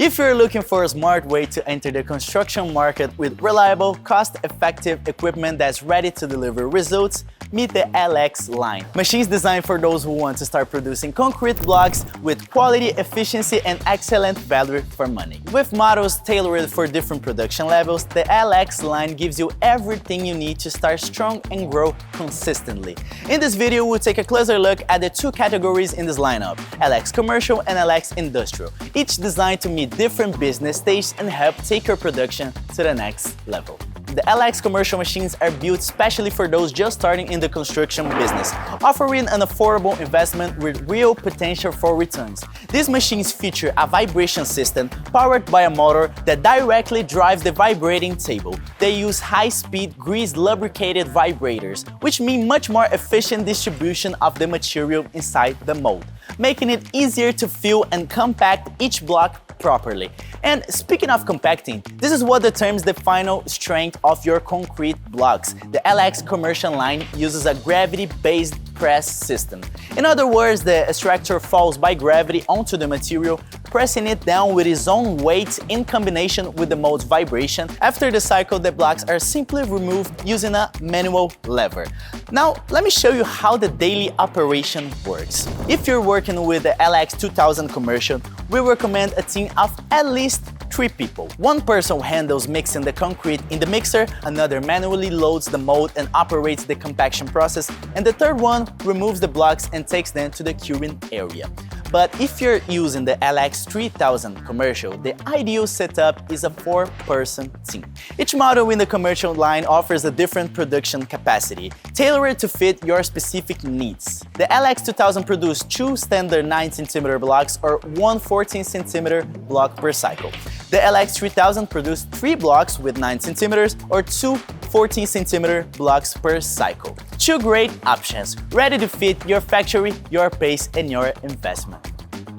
If you're looking for a smart way to enter the construction market with reliable, cost-effective equipment that's ready to deliver results, meet the LX line. Machines designed for those who want to start producing concrete blocks with quality, efficiency, and excellent value for money. With models tailored for different production levels, the LX line gives you everything you need to start strong and grow consistently. In this video, we'll take a closer look at the two categories in this lineup, LX Commercial and LX Industrial, each designed to meet different business stages and help take your production to the next level. The LX commercial machines are built specially for those just starting in the construction business, offering an affordable investment with real potential for returns. These machines feature a vibration system powered by a motor that directly drives the vibrating table. They use high-speed grease-lubricated vibrators, which mean much more efficient distribution of the material inside the mold, making it easier to fill and compact each block properly. And speaking of compacting, this is what determines the final strength of your concrete blocks. The LX commercial line uses a gravity-based press system. In other words, the extractor falls by gravity onto the material, pressing it down with its own weight in combination with the mold's vibration. After the cycle, the blocks are simply removed using a manual lever. Now, let me show you how the daily operation works. If you're working with the LX 2000 commercial, we recommend a team of at least 3 people. One person handles mixing the concrete in the mixer, another manually loads the mold and operates the compaction process, and the third one removes the blocks and takes them to the curing area. But if you're using the LX 3000 commercial, the ideal setup is a 4-person team. Each model in the commercial line offers a different production capacity, tailored to fit your specific needs. The LX 2000 produces 2 standard 9cm blocks or 1 14cm block per cycle. The LX 3000 produces 3 blocks with 9 cm or 2 14cm blocks per cycle. 2 great options, ready to fit your factory, your pace, and your investment.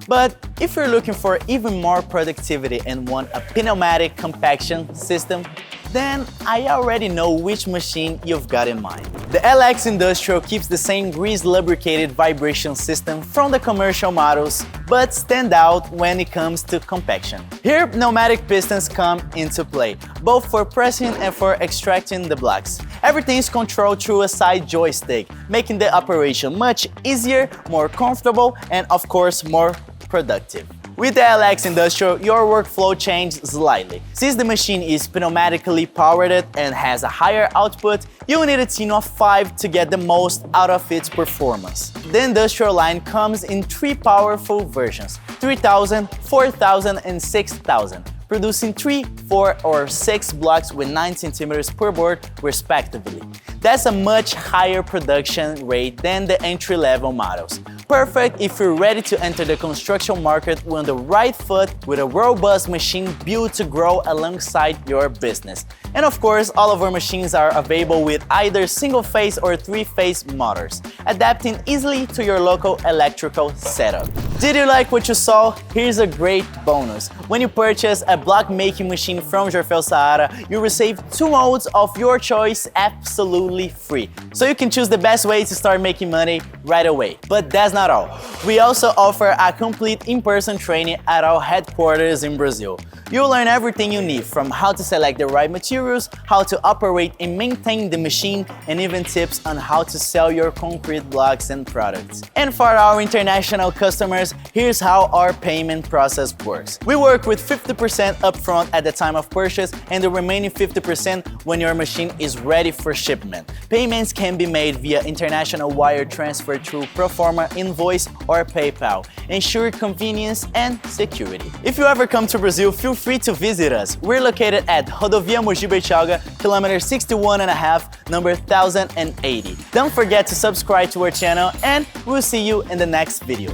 But if you're looking for even more productivity and want a pneumatic compaction system, then I already know which machine you've got in mind. The LX Industrial keeps the same grease-lubricated vibration system from the commercial models, but stand out when it comes to compaction. Here, pneumatic pistons come into play, both for pressing and for extracting the blocks. Everything is controlled through a side joystick, making the operation much easier, more comfortable, and of course, more productive. With the LX Industrial, your workflow changes slightly. Since the machine is pneumatically powered and has a higher output, you'll need a team of 5 to get the most out of its performance. The Industrial line comes in 3 powerful versions, 3000, 4000, and 6000. Producing 3, 4, or 6 blocks with 9 cm per board, respectively. That's a much higher production rate than the entry-level models. Perfect if you're ready to enter the construction market on the right foot with a robust machine built to grow alongside your business. And of course, all of our machines are available with either single-phase or 3-phase motors, adapting easily to your local electrical setup. Did you like what you saw? Here's a great bonus. When you purchase a block making machine from Jarfel Sahara, you receive 2 molds of your choice absolutely free. So you can choose the best way to start making money right away. But that's not all. We also offer a complete in-person training at our headquarters in Brazil. You'll learn everything you need, from how to select the right materials, how to operate and maintain the machine, and even tips on how to sell your concrete blocks and products. And for our international customers, here's how our payment process works. We work with 50% upfront at the time of purchase and the remaining 50% when your machine is ready for shipment. Payments can be made via international wire transfer through Proforma Invoice or PayPal, ensure convenience and security. If you ever come to Brazil, feel free to visit us. We're located at Rodovia Mogi Bertioga, kilometer 61.5, number 1080. Don't forget to subscribe to our channel, and we'll see you in the next video.